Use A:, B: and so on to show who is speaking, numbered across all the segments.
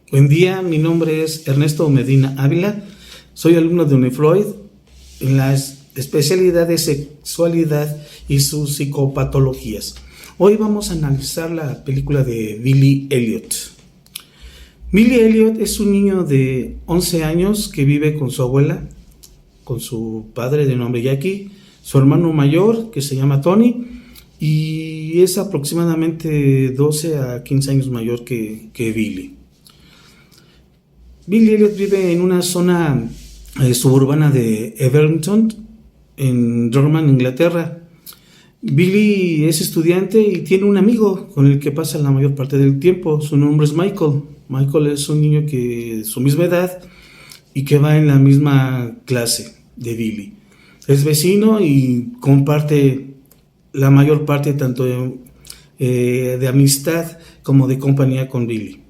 A: Buen día, mi nombre es Ernesto Medina Ávila, soy alumno de Unifloyd en la especialidad de sexualidad y sus psicopatologías. Hoy vamos a analizar la película de Billy Elliot. Billy Elliot es un niño de 11 años que vive con su abuela, con su padre de nombre Jackie, su hermano mayor que se llama Tony y es aproximadamente 12 a 15 años mayor que Billy. Billy Elliot vive en una zona suburbana de Everton, en Dorset, Inglaterra. Billy es estudiante y tiene un amigo con el que pasa la mayor parte del tiempo. Su nombre es Michael. Michael es un niño que es su misma edad y que va en la misma clase de Billy. Es vecino y comparte la mayor parte tanto de amistad como de compañía con Billy.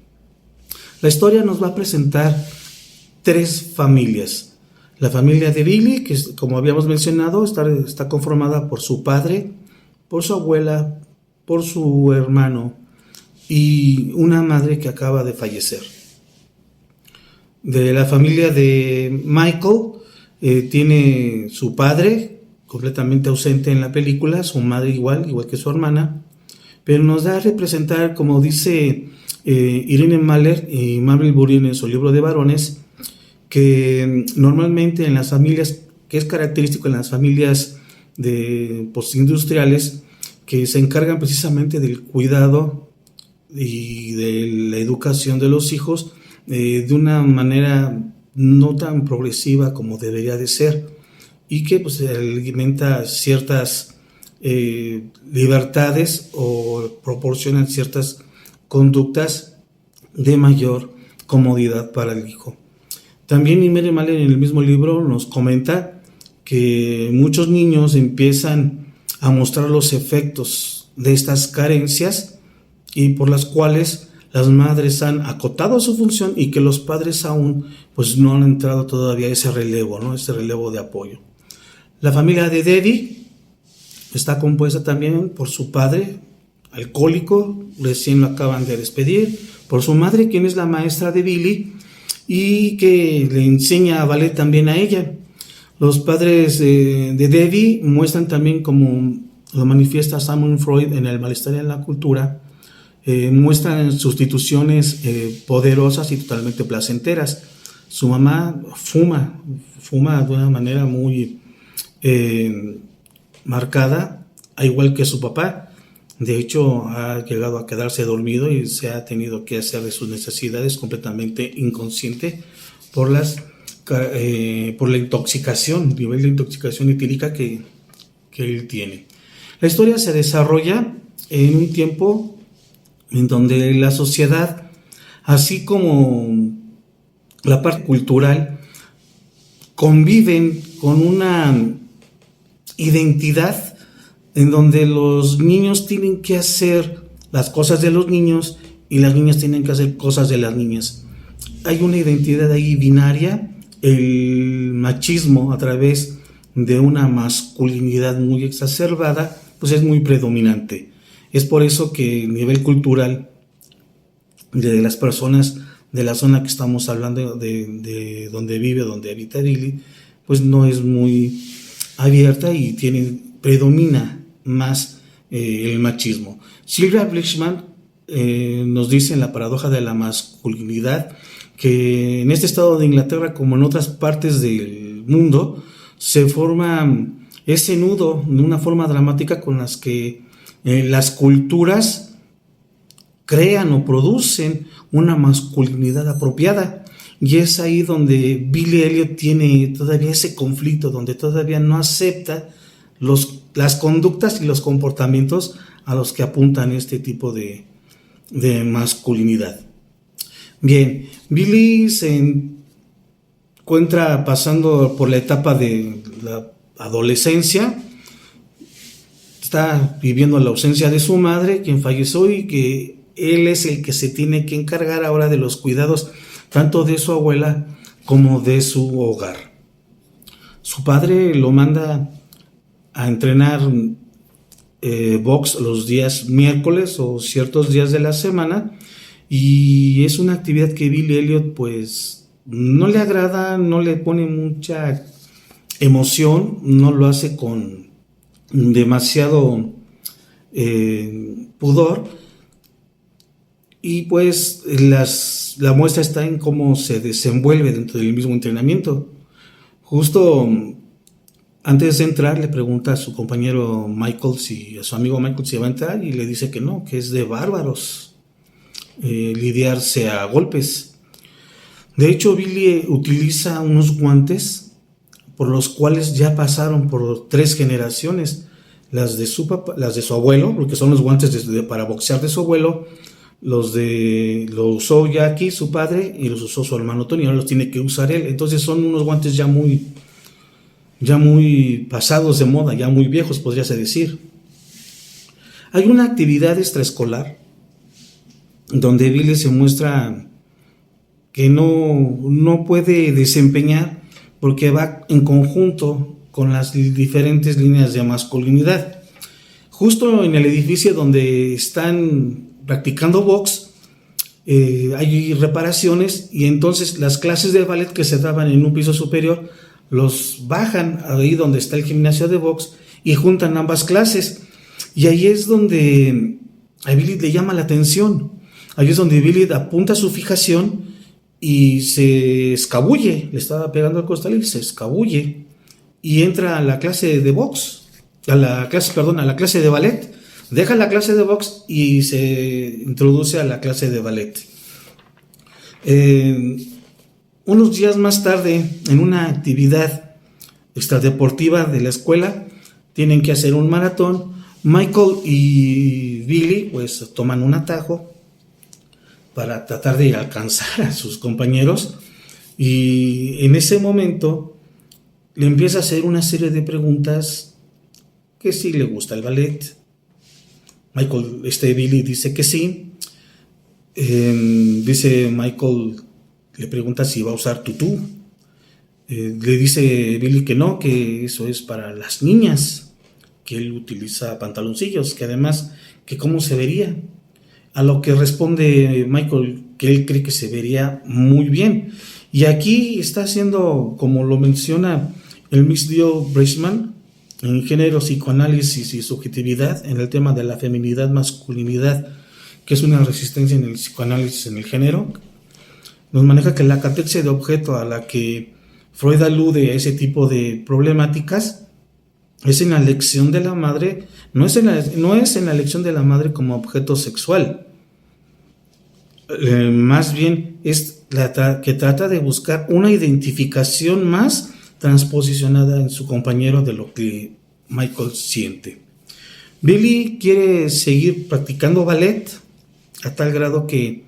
A: La historia nos va a presentar tres familias. La familia de Billy, que como habíamos mencionado, está conformada por su padre, por su abuela, por su hermano y una madre que acaba de fallecer. De la familia de Michael, tiene su padre, completamente ausente en la película, su madre igual que su hermana, pero nos da a representar, como dice Irene Mahler y Mabel Burin en su libro de varones, que normalmente en las familias, que es característico en las familias de postindustriales, que se encargan precisamente del cuidado y de la educación de los hijos de una manera no tan progresiva como debería de ser, y que pues alimenta ciertas libertades o proporcionan ciertas conductas de mayor comodidad para el hijo. También Irene Mahler en el mismo libro nos comenta que muchos niños empiezan a mostrar los efectos de estas carencias y por las cuales las madres han acotado su función y que los padres aún pues no han entrado todavía a ese relevo, ¿no? Ese relevo de apoyo. La familia de Debbie está compuesta también por su padre, alcohólico, recién lo acaban de despedir, por su madre, quien es la maestra de Billy y que le enseña ballet también a ella. Los padres de Debbie muestran también, como lo manifiesta Sigmund Freud en El malestar en la cultura, muestran sustituciones poderosas y totalmente placenteras. Su mamá fuma de una manera muy marcada, al igual que su papá. De hecho, ha llegado a quedarse dormido y se ha tenido que hacer de sus necesidades completamente inconsciente por la intoxicación, el nivel de intoxicación etílica que él tiene. La historia se desarrolla en un tiempo en donde la sociedad, así como la parte cultural, conviven con una identidad en donde los niños tienen que hacer las cosas de los niños y las niñas tienen que hacer cosas de las niñas. Hay una identidad ahí binaria, el machismo a través de una masculinidad muy exacerbada, pues es muy predominante. Es por eso que a nivel cultural de las personas de la zona que estamos hablando, de donde habita Billy, pues no es muy abierta y predomina más el machismo. Sylvia Blichman nos dice en La paradoja de la masculinidad que en este estado de Inglaterra, como en otras partes del mundo, se forma ese nudo de una forma dramática con las que las culturas crean o producen una masculinidad apropiada. Y es ahí donde Billy Elliot tiene todavía ese conflicto, donde todavía no acepta las conductas y los comportamientos a los que apuntan este tipo de masculinidad. Bien, Billy se encuentra pasando por la etapa de la adolescencia, está viviendo la ausencia de su madre, quien falleció, y que él es el que se tiene que encargar ahora de los cuidados tanto de su abuela como de su hogar. su padre lo manda a entrenar box los días miércoles o ciertos días de la semana, y es una actividad que Billy Elliot pues no le agrada, no le pone mucha emoción, no lo hace con demasiado pudor, y pues la muestra está en cómo se desenvuelve dentro del mismo entrenamiento. Justo antes de entrar le pregunta a su compañero Michael, a su amigo Michael, si va a entrar, y le dice que no, que es de bárbaros lidiarse a golpes. De hecho, Billy utiliza unos guantes por los cuales ya pasaron por 3 generaciones, las de su abuelo, porque son los guantes para boxear de su abuelo, lo usó Jackie, su padre, y los usó su hermano Tony, ahora los tiene que usar él. Entonces son unos guantes ya muy pasados de moda, ya muy viejos, podríase decir. Hay una actividad extraescolar donde Billy se muestra que no puede desempeñar porque va en conjunto con las diferentes líneas de masculinidad. Justo en el edificio donde están practicando box, hay reparaciones, y entonces las clases de ballet que se daban en un piso superior los bajan ahí donde está el gimnasio de box y juntan ambas clases, y ahí es donde a Billy le llama la atención. Ahí es donde Billy apunta su fijación y se escabulle, le estaba pegando al costal y se escabulle y entra a la clase de box, a la clase de ballet. Deja la clase de box y se introduce a la clase de ballet. Unos días más tarde, en una actividad extradeportiva de la escuela, tienen que hacer un maratón. Michael y Billy pues toman un atajo para tratar de alcanzar a sus compañeros, y en ese momento le empieza a hacer una serie de preguntas, que si le gusta el ballet. Billy dice que sí. Dice Michael, le pregunta si va a usar tutú. Le dice Billy que no, que eso es para las niñas, que él utiliza pantaloncillos, que además, que cómo se vería. A lo que responde Michael que él cree que se vería muy bien. Y aquí está haciendo, como lo menciona el Miss Dio Bridgman, en género, psicoanálisis y subjetividad, en el tema de la feminidad, masculinidad, que es una resistencia en el psicoanálisis en el género, nos maneja que la catexia de objeto a la que Freud alude a ese tipo de problemáticas es en la elección de la madre, no es en la elección de la madre como objeto sexual, más bien es que trata de buscar una identificación más transposicionada en su compañero de lo que Michael siente. Billy quiere seguir practicando ballet a tal grado que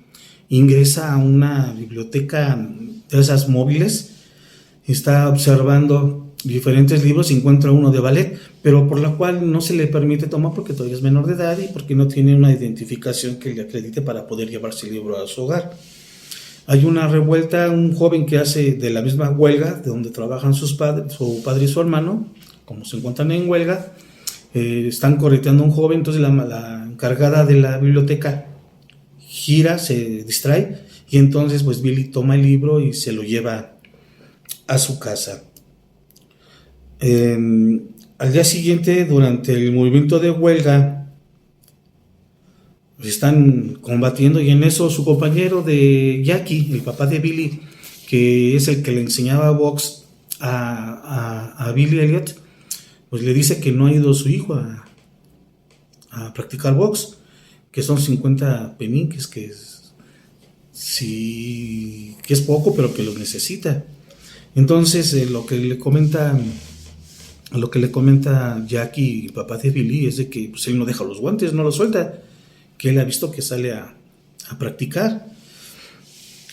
A: ingresa a una biblioteca de esas móviles, está observando diferentes libros y encuentra uno de ballet, pero por la cual no se le permite tomar porque todavía es menor de edad y porque no tiene una identificación que le acredite para poder llevarse el libro a su hogar. Hay una revuelta, un joven que hace de la misma huelga de donde trabajan su padre y su hermano, como se encuentran en huelga, están correteando a un joven. Entonces la encargada de la biblioteca gira, se distrae, y entonces pues Billy toma el libro y se lo lleva a su casa. Al día siguiente, durante el movimiento de huelga, están combatiendo, y en eso su compañero de Jackie, el papá de Billy, que es el que le enseñaba box a Billy Elliot, pues le dice que no ha ido su hijo a practicar box, que son 50 peniques, que es poco, pero que los necesita. Entonces lo que le comenta Jackie, papá de Billy, es de que pues, él no deja los guantes, no los suelta, que él ha visto que sale a practicar.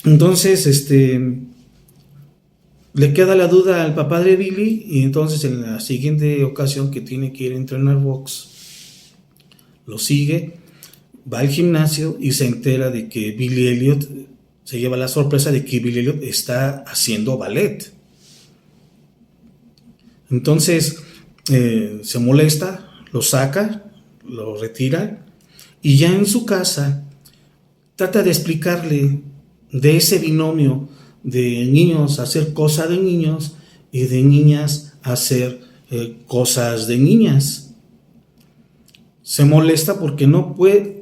A: Entonces le queda la duda al papá de Billy, y entonces en la siguiente ocasión que tiene que ir a entrenar box, lo sigue, va al gimnasio y se entera de que Billy Elliot, se lleva la sorpresa de que Billy Elliot está haciendo ballet. Entonces se molesta, lo saca, lo retira y ya en su casa trata de explicarle de ese binomio de niños hacer cosas de niños y de niñas hacer cosas de niñas. Se molesta porque no puede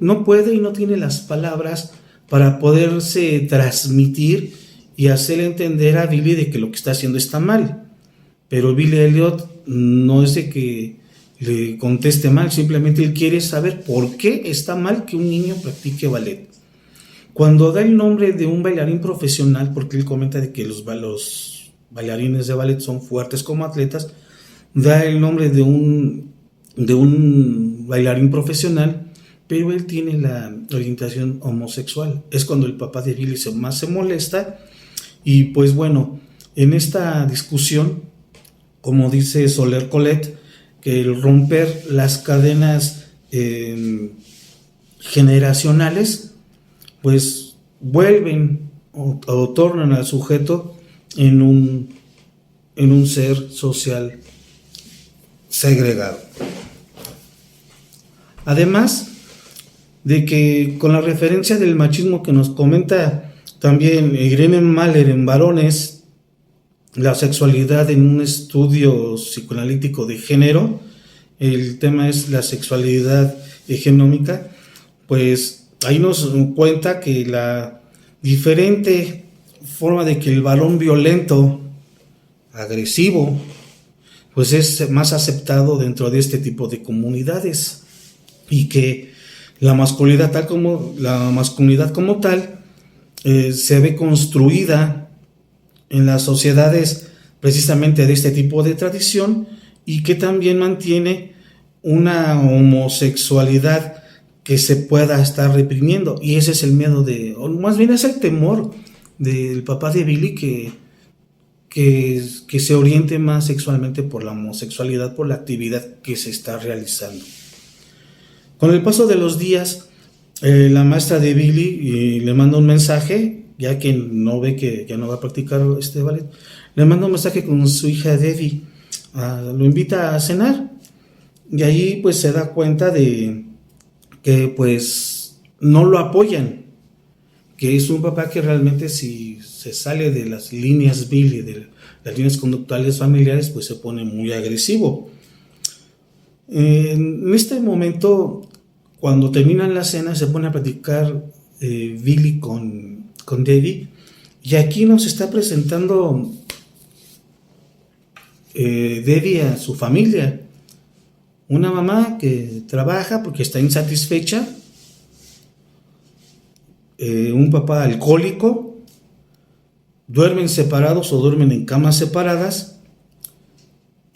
A: y no tiene las palabras para poderse transmitir y hacerle entender a Billy de que lo que está haciendo está mal. Pero Billy Elliot no es de que le conteste mal, simplemente él quiere saber por qué está mal que un niño practique ballet. Cuando da el nombre de un bailarín profesional, porque él comenta de que los bailarines de ballet son fuertes como atletas, da el nombre de un bailarín profesional, pero él tiene la orientación homosexual. Es cuando el papá de Billy más se molesta. Y pues bueno, en esta discusión, como dice Soler Colette, que el romper las cadenas generacionales, pues vuelven o tornan al sujeto en un ser social segregado. Además de que con la referencia del machismo que nos comenta también Irene Mahler en Varones, la sexualidad en un estudio psicoanalítico de género, el tema es la sexualidad hegemónica, pues ahí nos cuenta que la diferente forma de que el varón violento, agresivo, pues es más aceptado dentro de este tipo de comunidades, y que la masculinidad como tal se ve construida en las sociedades precisamente de este tipo de tradición, y que también mantiene una homosexualidad que se pueda estar reprimiendo. Y ese es el miedo o más bien es el temor del papá de Billy, que se oriente más sexualmente por la homosexualidad, por la actividad que se está realizando. Con el paso de los días, la maestra de Billy le manda un mensaje, ya que no ve que ya no va a practicar este ballet, le manda un mensaje con su hija Debbie, lo invita a cenar, y ahí pues se da cuenta de que pues no lo apoyan, que es un papá que realmente, si se sale de las líneas Billy, de las líneas conductuales familiares, pues se pone muy agresivo. En este momento, cuando terminan la cena, se pone a platicar Billy con Debbie, y aquí nos está presentando Debbie a su familia. Una mamá que trabaja porque está insatisfecha, un papá alcohólico, duermen separados o duermen en camas separadas,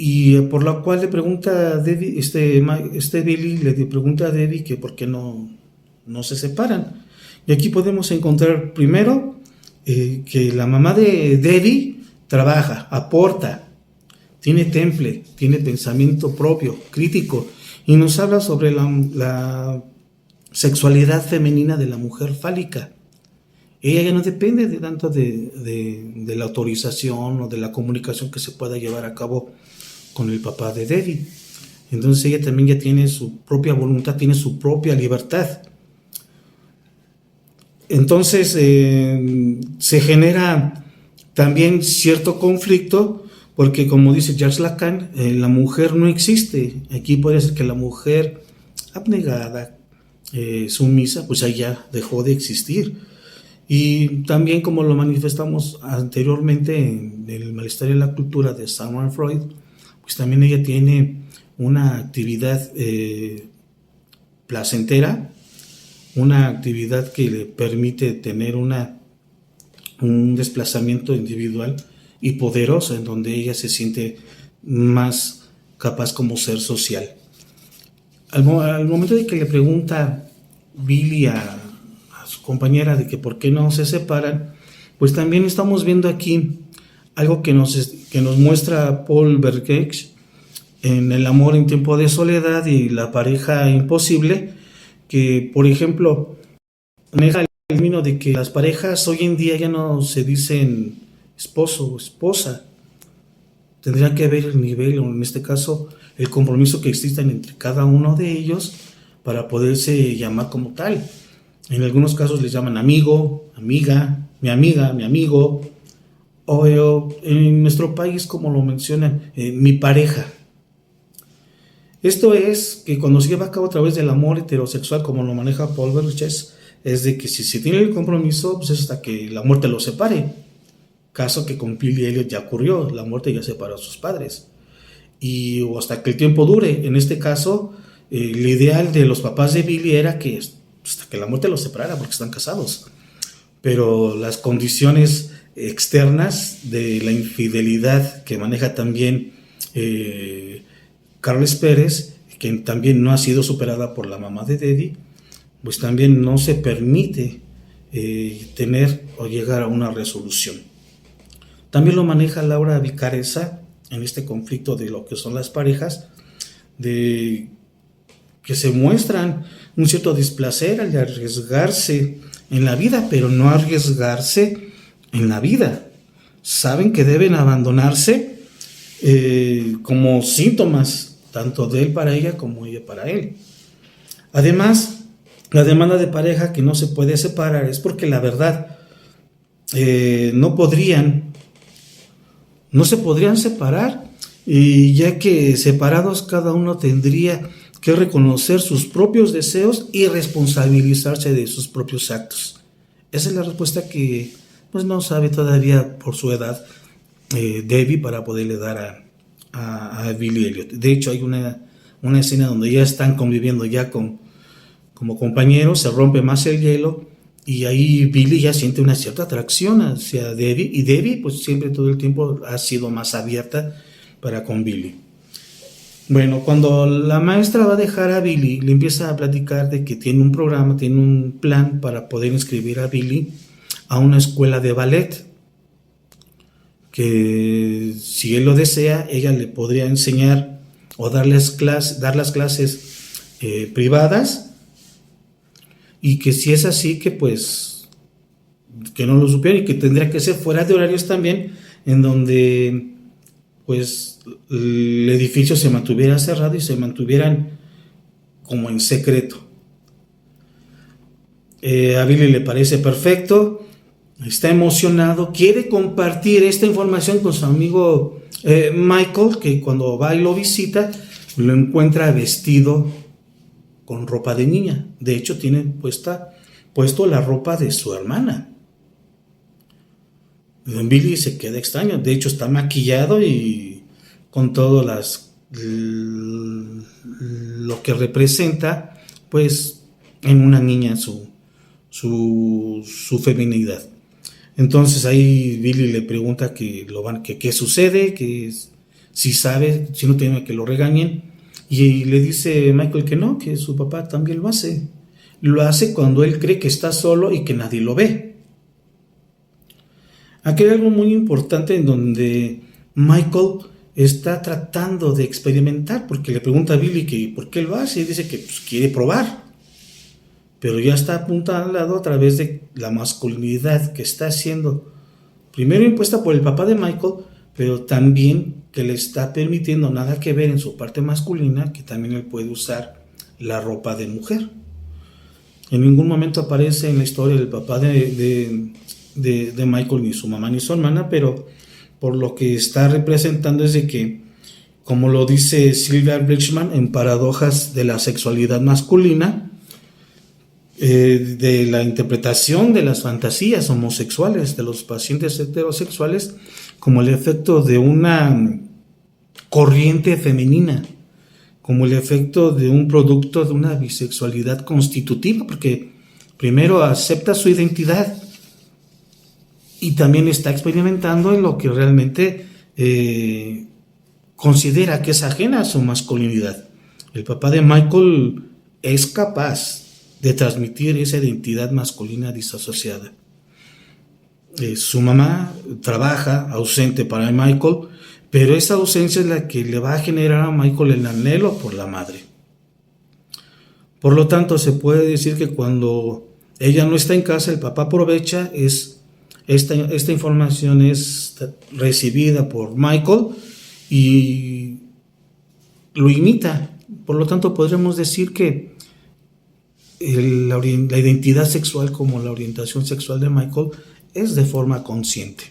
A: y por la cual le pregunta a Debbie, Billy le pregunta a Debbie que por qué no se separan. Y aquí podemos encontrar primero que la mamá de Debbie trabaja, aporta, tiene temple, tiene pensamiento propio, crítico, y nos habla sobre la sexualidad femenina de la mujer fálica. Ella ya no depende de tanto de la autorización o de la comunicación que se pueda llevar a cabo con el papá de Debbie. Entonces ella también ya tiene su propia voluntad, tiene su propia libertad. Entonces se genera también cierto conflicto, porque como dice Jacques Lacan, la mujer no existe. Aquí puede ser que la mujer abnegada, sumisa, pues ahí ya dejó de existir. Y también, como lo manifestamos anteriormente en el malestar y la cultura de Sigmund Freud, pues también ella tiene una actividad placentera, una actividad que le permite tener un desplazamiento individual y poderoso, en donde ella se siente más capaz como ser social. Al momento de que le pregunta Billy a su compañera de que por qué no se separan, pues también estamos viendo aquí algo que nos muestra Paul Verhoeven en El amor en tiempo de soledad y La pareja imposible, que por ejemplo maneja el término de que las parejas hoy en día ya no se dicen esposo o esposa, tendría que ver el nivel, o en este caso, el compromiso que existen entre cada uno de ellos para poderse llamar como tal. En algunos casos les llaman amigo, amiga, mi amigo, o en nuestro país, como lo mencionan, mi pareja. Esto es que cuando se lleva a cabo a través del amor heterosexual, como lo maneja Paul Berges, es de que si se tiene el compromiso, pues es hasta que la muerte los separe. Caso que con Billy Elliot ya ocurrió, la muerte ya separó a sus padres. O hasta que el tiempo dure. En este caso, el ideal de los papás de Billy era que hasta que la muerte los separara, porque están casados. Pero las condiciones externas de la infidelidad que maneja también Carles Pérez, que también no ha sido superada por la mamá de Debbie, pues también no se permite tener o llegar a una resolución. También lo maneja Laura Vicaresa en este conflicto de lo que son las parejas, de que se muestran un cierto displacer al arriesgarse en la vida, pero no arriesgarse en la vida. Saben que deben abandonarse como síntomas tanto de él para ella como ella para él. Además, la demanda de pareja que no se puede separar es porque la verdad no se podrían separar, y ya que separados cada uno tendría que reconocer sus propios deseos y responsabilizarse de sus propios actos. Esa es la respuesta que pues no sabe todavía por su edad Debbie para poderle dar a Billy Elliot. De hecho, hay una escena donde ya están conviviendo ya como compañeros, se rompe más el hielo y ahí Billy ya siente una cierta atracción hacia Debbie, y Debbie pues siempre todo el tiempo ha sido más abierta para con Billy. Bueno, cuando la maestra va a dejar a Billy, le empieza a platicar de que tiene un programa, tiene un plan para poder inscribir a Billy a una escuela de ballet, que si él lo desea, ella le podría enseñar o dar las clases privadas, y que si es así, que pues que no lo supiera, y que tendría que ser fuera de horarios también, en donde pues el edificio se mantuviera cerrado y se mantuvieran como en secreto. A Billy le parece perfecto, está emocionado, quiere compartir esta información con su amigo Michael, que cuando va y lo visita, lo encuentra vestido con ropa de niña. De hecho, tiene puesto la ropa de su hermana. Billy se queda extraño, de hecho está maquillado y con todo lo que representa pues en una niña su feminidad. Entonces ahí Billy le pregunta que qué sucede, que si sabe, si no tiene que lo regañen, y le dice Michael que no, que su papá también lo hace cuando él cree que está solo y que nadie lo ve. Aquí hay algo muy importante en donde Michael está tratando de experimentar, porque le pregunta a Billy que por qué lo hace, y dice que pues, quiere probar, pero ya está apuntado a través de la masculinidad que está siendo primero impuesta por el papá de Michael, pero también que le está permitiendo nada que ver en su parte masculina, que también él puede usar la ropa de mujer. En ningún momento aparece en la historia el papá de Michael, ni su mamá ni su hermana, pero por lo que está representando es de que, como lo dice Sylvia Bridgman en Paradojas de la Sexualidad Masculina, de la interpretación de las fantasías homosexuales de los pacientes heterosexuales como el efecto de una corriente femenina, como el efecto de un producto de una bisexualidad constitutiva, porque primero acepta su identidad y también está experimentando en lo que realmente considera que es ajena a su masculinidad. El papá de Michael es capaz de transmitir esa identidad masculina disasociada. Su mamá trabaja ausente para Michael, pero esa ausencia es la que le va a generar a Michael el anhelo por la madre. Por lo tanto, se puede decir que cuando ella no está en casa, el papá aprovecha, esta información es recibida por Michael y lo imita. Por lo tanto, podríamos decir que la identidad sexual como la orientación sexual de Michael es de forma consciente.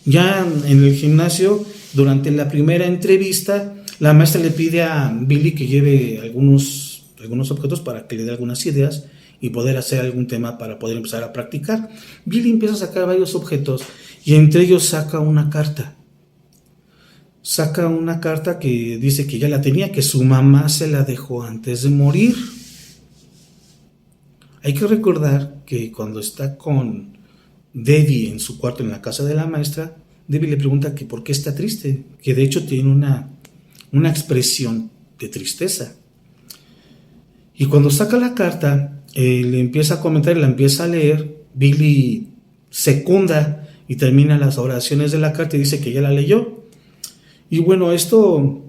A: Ya en el gimnasio, durante la primera entrevista, la maestra le pide a Billy que lleve algunos objetos para que le dé algunas ideas y poder hacer algún tema para poder empezar a practicar. Billy empieza a sacar varios objetos y entre ellos saca una carta. Saca una carta que dice que ya la tenía, que su mamá se la dejó antes de morir. Hay que recordar que cuando está con Debbie en su cuarto en la casa de la maestra, Debbie le pregunta que por qué está triste, que de hecho tiene una expresión de tristeza. Y cuando saca la carta, le empieza a comentar y la empieza a leer. Billy secunda y termina las oraciones de la carta y dice que ya la leyó. Y bueno, esto,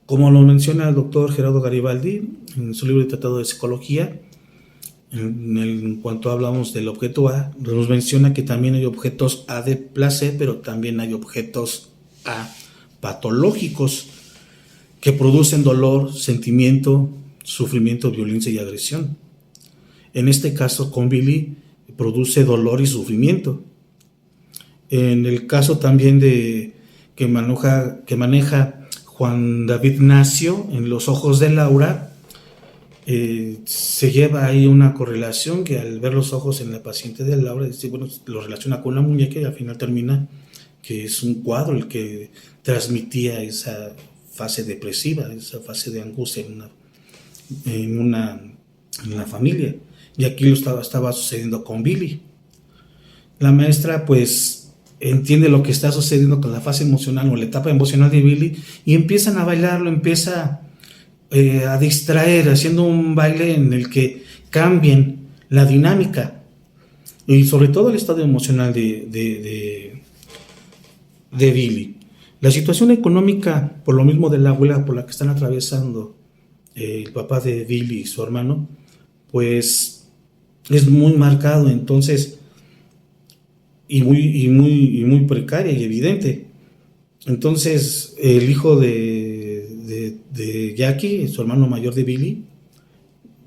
A: como lo menciona el doctor Gerardo Garibaldi en su libro de Tratado de Psicología, en cuanto hablamos del objeto A, nos menciona que también hay objetos A de placer, pero también hay objetos A patológicos que producen dolor, sentimiento, sufrimiento, violencia y agresión. En este caso, con Billy, produce dolor y sufrimiento. En el caso también que maneja Juan David Nacio en Los ojos de Laura, se lleva ahí una correlación que al ver los ojos en la paciente de Laura, bueno, lo relaciona con una muñeca y al final termina que es un cuadro el que transmitía esa fase depresiva, esa fase de angustia en la familia. Y aquí estaba sucediendo con Billy. La maestra pues entiende lo que está sucediendo con la fase emocional o la etapa emocional de Billy y empiezan a bailarlo, empieza a distraer, haciendo un baile en el que cambien la dinámica y sobre todo el estado emocional de Billy. La situación económica, por lo mismo de la abuela por la que están atravesando el papá de Billy y su hermano, pues es muy marcado, entonces, y muy precaria y evidente. Entonces, el hijo de Jackie, su hermano mayor de Billy,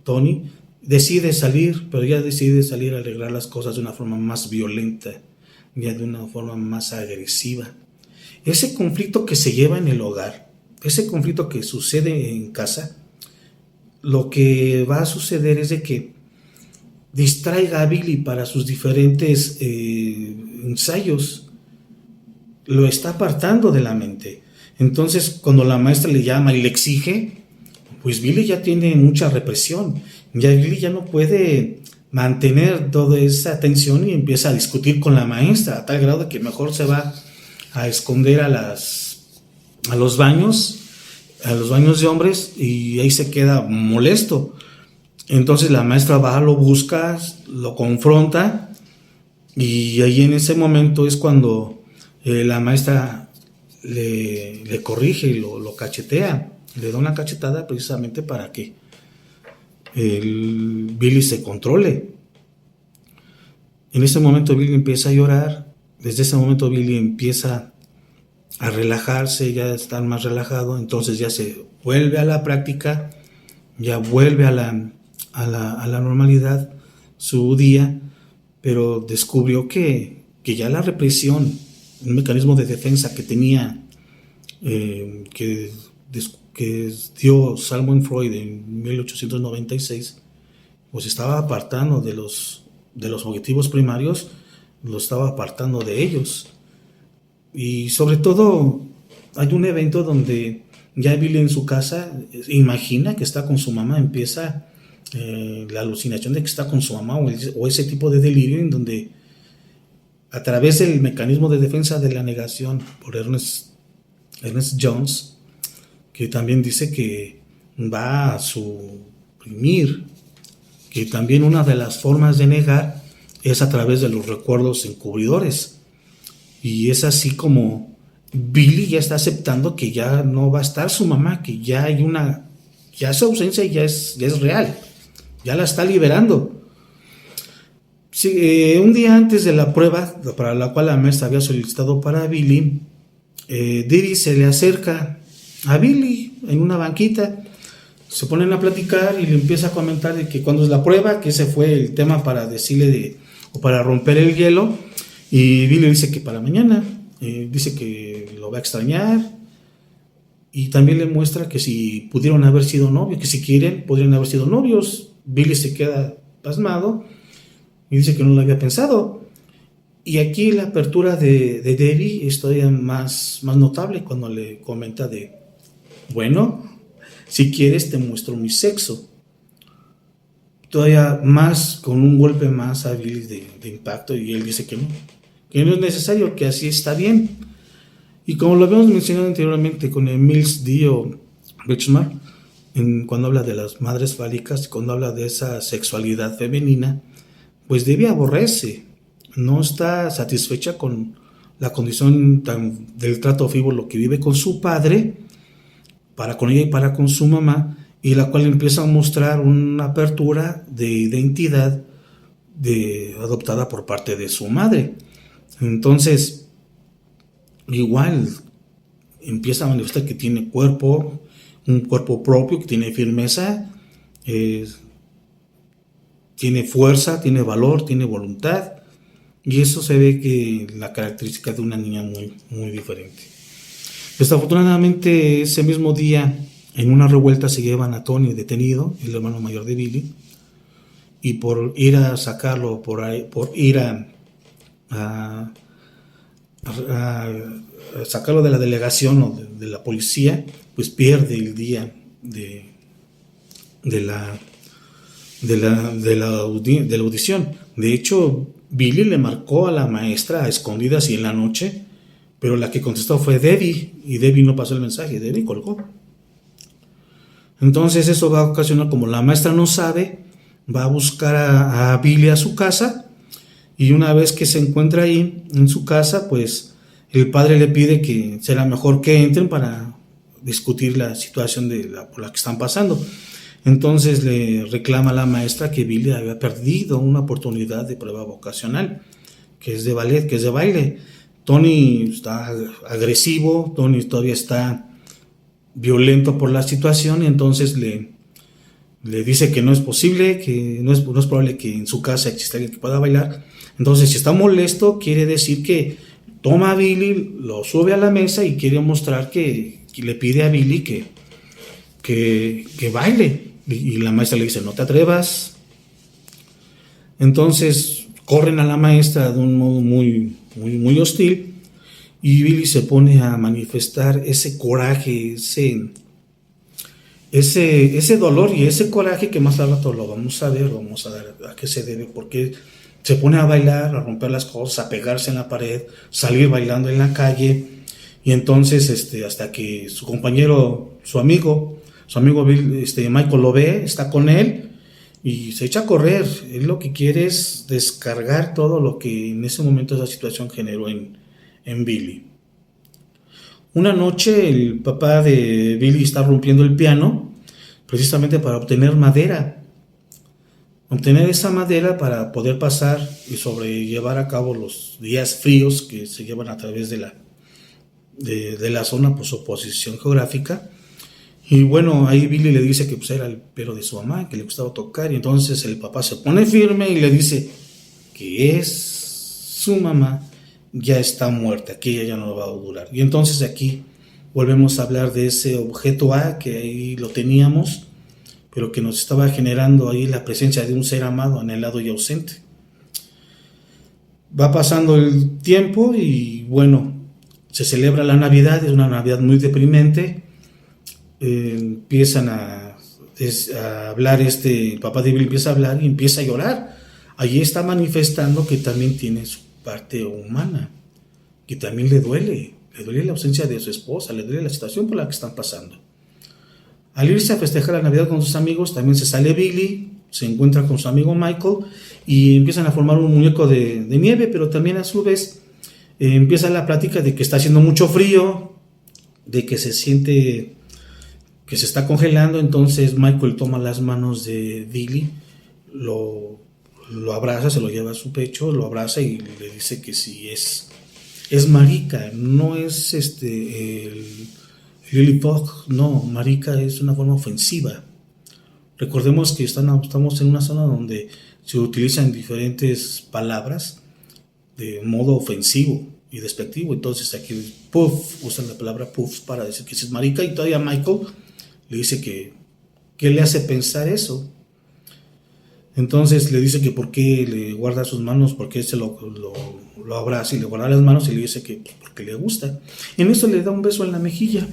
A: Tony, decide salir, pero ya decide salir a arreglar las cosas de una forma más violenta, ya de una forma más agresiva. Ese conflicto que se lleva en el hogar, ese conflicto que sucede en casa, lo que va a suceder es de que distraiga a Billy para sus diferentes ensayos, lo está apartando de la mente. Entonces, cuando la maestra le llama y le exige, pues Billy ya tiene mucha represión, ya Billy ya no puede mantener toda esa atención y empieza a discutir con la maestra a tal grado que mejor se va a esconder a los baños de hombres y ahí se queda molesto. Entonces la maestra va, lo busca, lo confronta y ahí en ese momento es cuando la maestra le corrige y lo cachetea, le da una cachetada precisamente para que el Billy se controle. En ese momento Billy empieza a llorar, desde ese momento Billy empieza a relajarse, ya a estar más relajado, entonces ya se vuelve a la práctica, ya vuelve a la normalidad su día, pero descubrió que ya la represión, un mecanismo de defensa que tenía, que dio Sigmund Freud en 1896, pues estaba apartando de los objetivos primarios, lo estaba apartando de ellos. Y sobre todo hay un evento donde ya Billy en su casa imagina que está con su mamá, empieza la alucinación de que está con su mamá o ese tipo de delirio en donde a través del mecanismo de defensa de la negación por Ernest Jones, que también dice que va a suprimir, que también una de las formas de negar es a través de los recuerdos encubridores. Y es así como Billy ya está aceptando que ya no va a estar su mamá, que ya su ausencia ya es real, ya la está liberando. Sí, un día antes de la prueba para la cual la maestra había solicitado para Billy, Debbie se le acerca a Billy en una banquita, se ponen a platicar y le empieza a comentar de que cuando es la prueba, que ese fue el tema para decirle o para romper el hielo, y Billy dice que para mañana, dice que lo va a extrañar, y también le muestra que si pudieron haber sido novios, que si quieren, podrían haber sido novios. Billy se queda pasmado y dice que no lo había pensado. Y aquí la apertura de Debbie es todavía más notable cuando le comenta bueno, si quieres te muestro mi sexo. Todavía más, con un golpe más a Billy de impacto, y él dice que no es necesario, que así está bien. Y como lo habíamos mencionado anteriormente con el Mills Dio Richmond, cuando habla de las madres fálicas, cuando habla de esa sexualidad femenina, pues Debbie aborrece, no está satisfecha con la condición del trato frívolo que vive con su padre, para con ella y para con su mamá, y la cual empieza a mostrar una apertura de identidad adoptada por parte de su madre. Entonces, igual empieza a manifestar que tiene un cuerpo propio, que tiene firmeza, tiene fuerza, tiene valor, tiene voluntad, y eso se ve que la característica de una niña muy, muy diferente. Desafortunadamente, ese mismo día, en una revuelta, se llevan a Tony detenido, el hermano mayor de Billy, y por ir a sacarlo, por ir a sacarlo de la delegación o de la policía, pues pierde el día de la audición. De hecho, Billy le marcó a la maestra a escondidas y en la noche, pero la que contestó fue Debbie, y Debbie no pasó el mensaje, Debbie colgó. Entonces eso va a ocasionar, como la maestra no sabe, va a buscar a Billy a su casa, y una vez que se encuentra ahí en su casa, pues el padre le pide que será mejor que entren para discutir la situación por la que están pasando. Entonces le reclama a la maestra que Billy había perdido una oportunidad de prueba vocacional, que es de ballet, que es de baile. Tony está agresivo, Tony todavía está violento por la situación, y entonces le dice que no es posible, que no es probable que en su casa exista alguien que pueda bailar. Entonces, si está molesto, quiere decir que toma a Billy, lo sube a la mesa y quiere mostrar que le pide a Billy que baile. Y la maestra le dice, no te atrevas. Entonces corren a la maestra de un modo muy, muy, muy hostil, y Billy se pone a manifestar ese coraje, ese dolor y ese coraje, que más al rato lo vamos a ver, vamos a ver a qué se debe, porque se pone a bailar, a romper las cosas, a pegarse en la pared, salir bailando en la calle. Y entonces hasta que su compañero, su amigo Bill, Michael, lo ve, está con él y se echa a correr. Él lo que quiere es descargar todo lo que en ese momento esa situación generó en Billy. Una noche el papá de Billy está rompiendo el piano precisamente para obtener madera. Obtener esa madera para poder pasar y sobrellevar a cabo los días fríos que se llevan a través de la zona por su posición geográfica. Y bueno, ahí Billy le dice que pues era el pelo de su mamá, que le gustaba tocar, y entonces el papá se pone firme y le dice que su mamá ya está muerta, que ella ya no va a durar. Y entonces aquí volvemos a hablar de ese objeto A, que ahí lo teníamos, pero que nos estaba generando ahí la presencia de un ser amado, anhelado y ausente. Va pasando el tiempo y bueno, se celebra la Navidad, es una Navidad muy deprimente. Empiezan a hablar, el papá de Billy empieza a hablar y empieza a llorar. Allí está manifestando que también tiene su parte humana, que también le duele la ausencia de su esposa, le duele la situación por la que están pasando. Al irse a festejar la Navidad con sus amigos, también se sale Billy, se encuentra con su amigo Michael y empiezan a formar un muñeco de nieve, pero también a su vez empieza la plática de que está haciendo mucho frío, de que se siente que se está congelando. Entonces Michael toma las manos de Billy, lo abraza, se lo lleva a su pecho, lo abraza y le dice que si es es marica, no es el Lilliput, no, marica es una forma ofensiva. Recordemos que estamos en una zona donde se utilizan diferentes palabras de modo ofensivo y despectivo. Entonces aquí puff, usan la palabra puff para decir que sí es marica, y todavía Michael le dice que ¿qué le hace pensar eso? Entonces le dice que por qué le guarda sus manos, por qué se lo abraza y le guarda las manos, y le dice que porque le gusta. En eso le da un beso en la mejilla.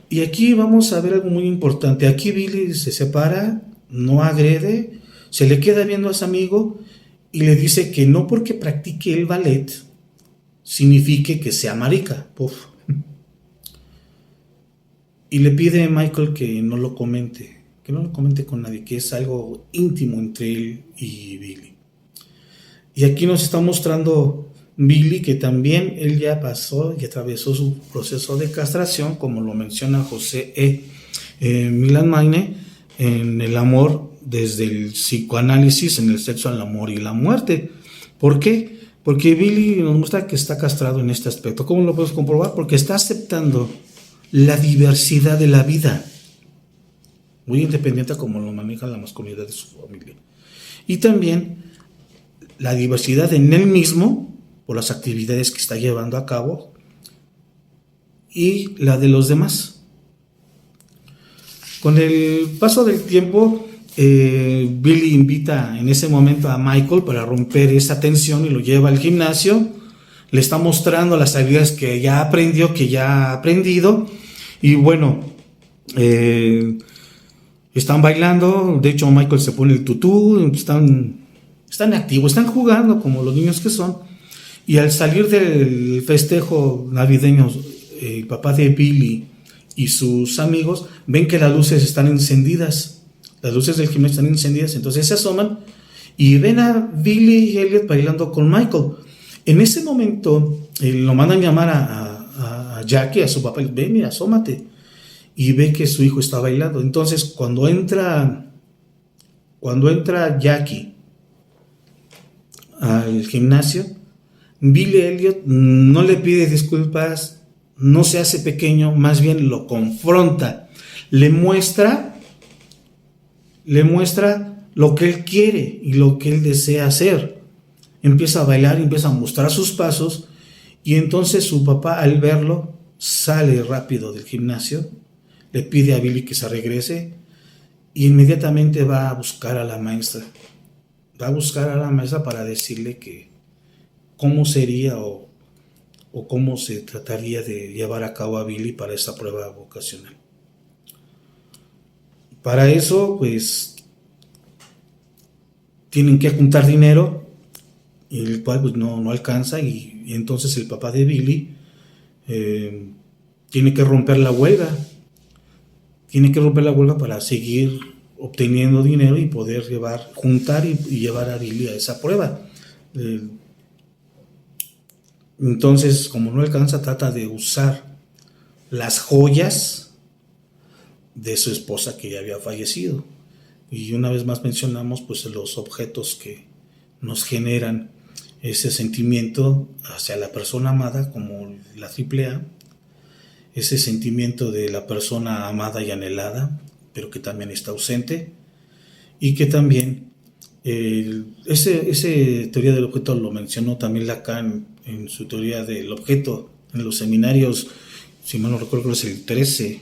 A: Y aquí vamos a ver algo muy importante. Aquí Billy se separa, no agrede, se le queda viendo a su amigo y le dice que no porque practique el ballet signifique que sea marica. Puf. Y le pide a Michael que no lo comente con nadie, que es algo íntimo entre él y Billy. Y aquí nos está mostrando Billy que también él ya pasó y atravesó su proceso de castración, como lo menciona José Milan Maine en El amor desde el psicoanálisis, en el sexo, el amor y la muerte. ¿Por qué? Porque Billy nos muestra que está castrado en este aspecto. ¿Cómo lo podemos comprobar? Porque está aceptando la diversidad de la vida, muy independiente como lo maneja la masculinidad de su familia. Y también la diversidad en él mismo, por las actividades que está llevando a cabo, y la de los demás. Con el paso del tiempo, Billy invita en ese momento a Michael para romper esa tensión y lo lleva al gimnasio. Le está mostrando las habilidades que ya aprendió, que ya ha aprendido. Y bueno, están bailando. De hecho, Michael se pone el tutú. Están activos, están jugando como los niños que son. Y al salir del festejo navideño, el papá de Billy y sus amigos ven que las luces están encendidas. Las luces del gimnasio están encendidas. Entonces se asoman y ven a Billy y Elliot bailando con Michael. En ese momento lo mandan llamar a Jackie, a su papá, y ven, mira, asómate. Y ve que su hijo está bailando. Entonces cuando entra Jackie al gimnasio, Billy Elliot no le pide disculpas, no se hace pequeño, más bien lo confronta, le muestra lo que él quiere y lo que él desea hacer. Empieza a bailar, empieza a mostrar sus pasos, y entonces su papá, al verlo, sale rápido del gimnasio, le pide a Billy que se regrese y inmediatamente va a buscar a la maestra. Va a buscar a la maestra para decirle que cómo sería o cómo se trataría de llevar a cabo a Billy para esa prueba vocacional. Para eso, pues, tienen que juntar dinero, el cual pues, no alcanza, y entonces el papá de Billy tiene que romper la huelga. Tiene que romper la huelga para seguir obteniendo dinero y poder juntar y llevar a Billy a esa prueba. Entonces, como no alcanza, trata de usar las joyas de su esposa que ya había fallecido. Y una vez más mencionamos pues los objetos que nos generan ese sentimiento hacia la persona amada, como la AAA, ese sentimiento de la persona amada y anhelada, pero que también está ausente, y que también ese teoría del objeto lo mencionó también Lacan en su teoría del objeto, en los seminarios, si mal no recuerdo es el 13,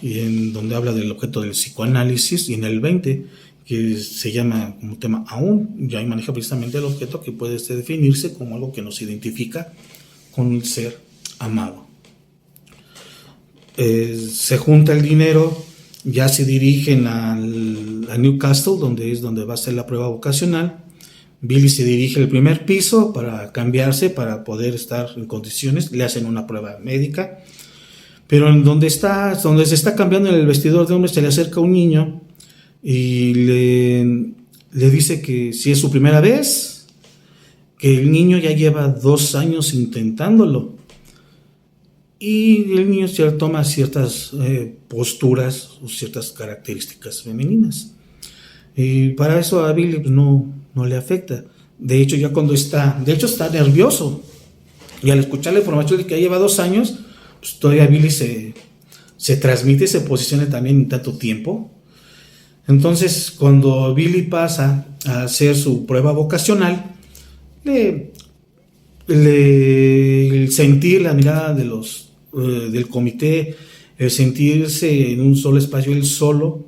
A: y en donde habla del objeto del psicoanálisis, y en el 20, que se llama como tema aún, ya maneja precisamente el objeto, que puede definirse como algo que nos identifica con el ser amado. Se junta el dinero, ya se dirigen a Newcastle, donde va a ser la prueba vocacional. Billy se dirige al primer piso para cambiarse, para poder estar en condiciones. Le hacen una prueba médica, pero en donde se está cambiando en el vestidor de hombres, se le acerca un niño y le dice que si es su primera vez, que el niño ya lleva 2 años intentándolo. Y el niño toma ciertas posturas o ciertas características femeninas. Y para eso a Billy pues, no le afecta. De hecho, está nervioso. Y al escuchar la información de que ya lleva 2 años, pues todavía Billy se transmite, se posiciona también en tanto tiempo. Entonces, cuando Billy pasa a hacer su prueba vocacional, el sentir la mirada de del comité, el sentirse en un solo espacio, él solo,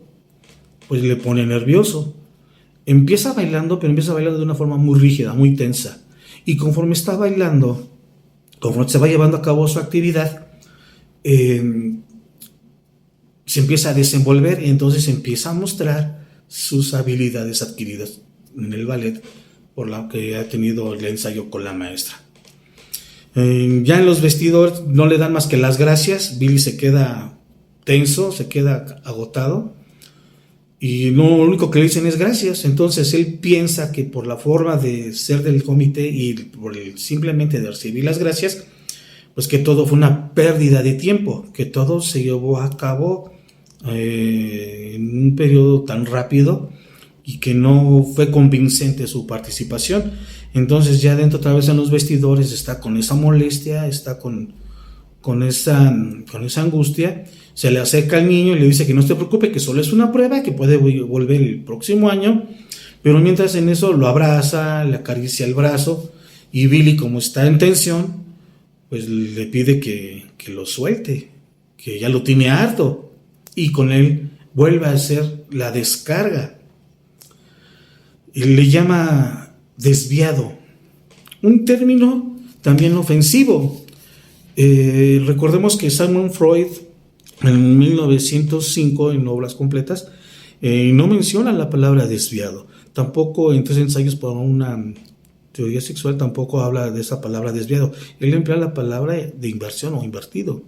A: pues le pone nervioso. Empieza bailando, pero empieza bailando de una forma muy rígida, muy tensa. Y conforme está bailando, conforme se va llevando a cabo su actividad, se empieza a desenvolver y entonces empieza a mostrar sus habilidades adquiridas en el ballet por lo que ha tenido el ensayo con la maestra. Ya en los vestidores no le dan más que las gracias. Billy se queda tenso, se queda agotado y lo único que le dicen es gracias. Entonces él piensa que por la forma de ser del comité y por simplemente de recibir las gracias, pues que todo fue una pérdida de tiempo, que todo se llevó a cabo en un periodo tan rápido y que no fue convincente su participación. Entonces ya dentro, otra vez en los vestidores, está con esa molestia, está con esa angustia. Se le acerca al niño y le dice que no se preocupe, que solo es una prueba, que puede volver el próximo año. Pero mientras en eso lo abraza, le acaricia el brazo, y Billy, como está en tensión, pues le pide que lo suelte, que ya lo tiene harto, y con él vuelve a hacer la descarga. Y le llama desviado, un término también ofensivo. Recordemos que Sigmund Freud en 1905, en Obras Completas, no menciona la palabra desviado. Tampoco en 3 ensayos para una teoría sexual tampoco habla de esa palabra desviado. Él emplea la palabra de inversión o invertido,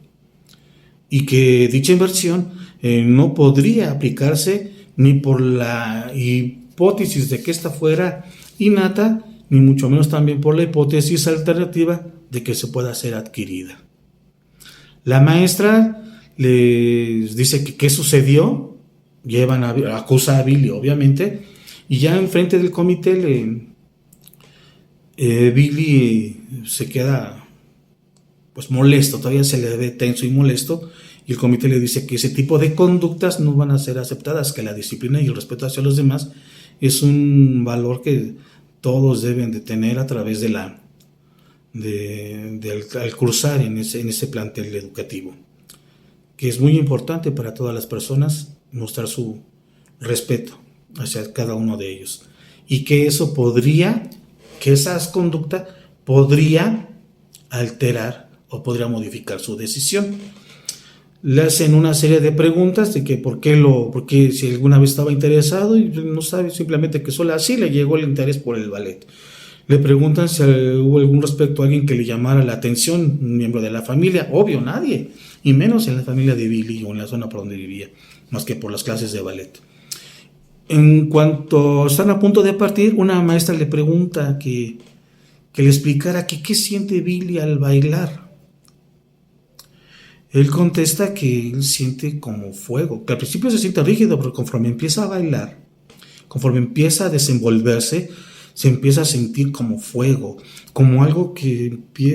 A: y que dicha inversión no podría aplicarse ni por la hipótesis de que esta fuera innata, ni mucho menos también por la hipótesis alternativa de que se pueda ser adquirida. La maestra les dice que qué sucedió, acusa a Billy, obviamente, y ya enfrente del comité Billy se queda pues molesto, todavía se le ve tenso y molesto, y el comité le dice que ese tipo de conductas no van a ser aceptadas, que la disciplina y el respeto hacia los demás es un valor que todos deben de tener a través al cursar en ese plantel educativo, que es muy importante para todas las personas mostrar su respeto hacia cada uno de ellos, y que esas conductas podría alterar o podría modificar su decisión. Le hacen una serie de preguntas de que por qué si alguna vez estaba interesado, y no sabe, simplemente que solo así le llegó el interés por el ballet. Le preguntan si hubo algún respecto a alguien que le llamara la atención, un miembro de la familia. Obvio, nadie, y menos en la familia de Billy o en la zona por donde vivía, más que por las clases de ballet. En cuanto están a punto de partir, una maestra le pregunta que le explicara qué siente Billy al bailar. Él contesta que él siente como fuego, que al principio se siente rígido, pero conforme empieza a bailar, conforme empieza a desenvolverse, se empieza a sentir como fuego, como algo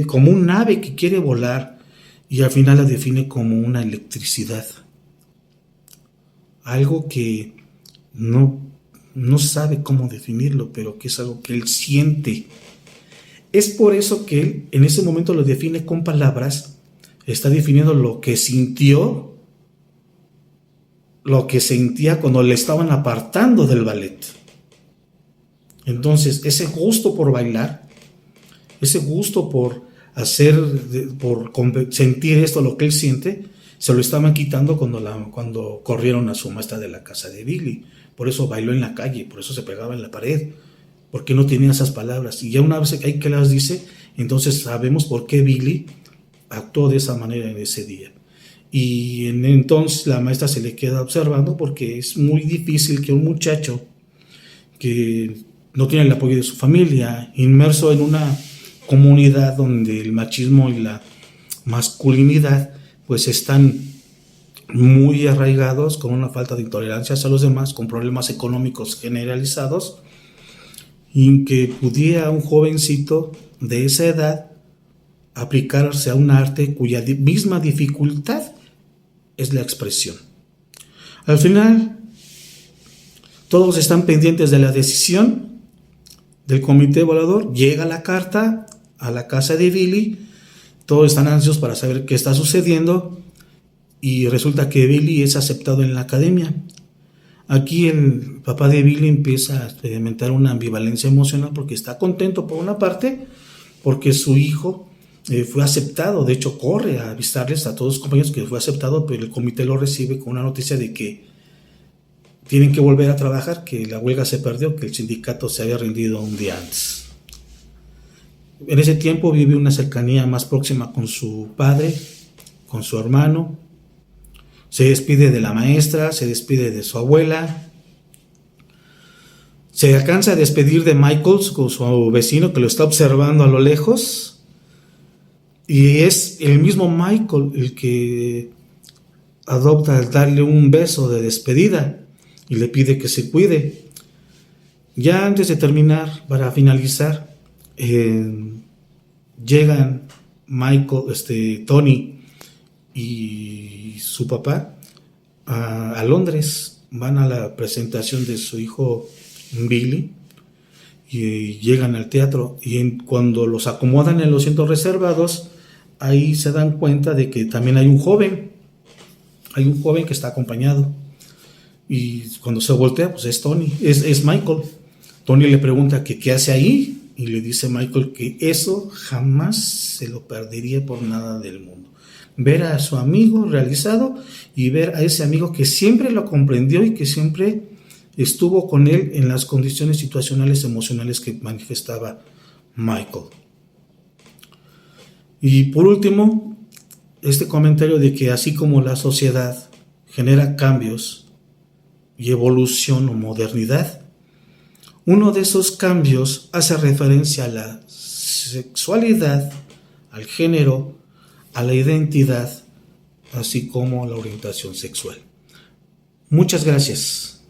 A: como un ave que quiere volar, y al final la define como una electricidad. Algo que no sabe cómo definirlo, pero que es algo que él siente. Es por eso que él en ese momento lo define con palabras. Está definiendo lo que sintió, lo que sentía cuando le estaban apartando del ballet. Entonces, ese gusto por bailar, ese gusto por sentir esto, lo que él siente, se lo estaban quitando cuando corrieron a su maestra de la casa de Billy. Por eso bailó en la calle, por eso se pegaba en la pared, porque no tenía esas palabras. Y ya una vez que las dice, entonces sabemos por qué Billy actuó de esa manera en ese día. Y entonces la maestra se le queda observando, porque es muy difícil que un muchacho que no tiene el apoyo de su familia, inmerso en una comunidad donde el machismo y la masculinidad pues están muy arraigados, con una falta de intolerancia hacia los demás, con problemas económicos generalizados, y que pudiera un jovencito de esa edad aplicarse a un arte cuya misma dificultad es la expresión. Al final, todos están pendientes de la decisión del comité evaluador. Llega la carta a la casa de Billy, todos están ansiosos para saber qué está sucediendo y resulta que Billy es aceptado en la academia. Aquí el papá de Billy empieza a experimentar una ambivalencia emocional porque está contento por una parte, porque su hijo fue aceptado, de hecho corre a avisarles a todos los compañeros que fue aceptado, pero el comité lo recibe con una noticia de que tienen que volver a trabajar, que la huelga se perdió, que el sindicato se había rendido un día antes. En ese tiempo vive una cercanía más próxima con su padre, con su hermano. Se despide de la maestra, se despide de su abuela. Se alcanza a despedir de Michael, con su vecino que lo está observando a lo lejos. Y es el mismo Michael el que adopta al darle un beso de despedida y le pide que se cuide. Ya antes de terminar, para finalizar, llegan Michael, Tony y su papá a Londres, van a la presentación de su hijo Billy y llegan al teatro y cuando los acomodan en los asientos reservados, ahí se dan cuenta de que también hay un joven que está acompañado y cuando se voltea pues es Tony, es Michael. Tony le pregunta que qué hace ahí y le dice Michael que eso jamás se lo perdería por nada del mundo. Ver a su amigo realizado y ver a ese amigo que siempre lo comprendió y que siempre estuvo con él en las condiciones situacionales emocionales que manifestaba Michael. Y por último, este comentario de que así como la sociedad genera cambios y evolución o modernidad, uno de esos cambios hace referencia a la sexualidad, al género, a la identidad, así como a la orientación sexual. Muchas gracias.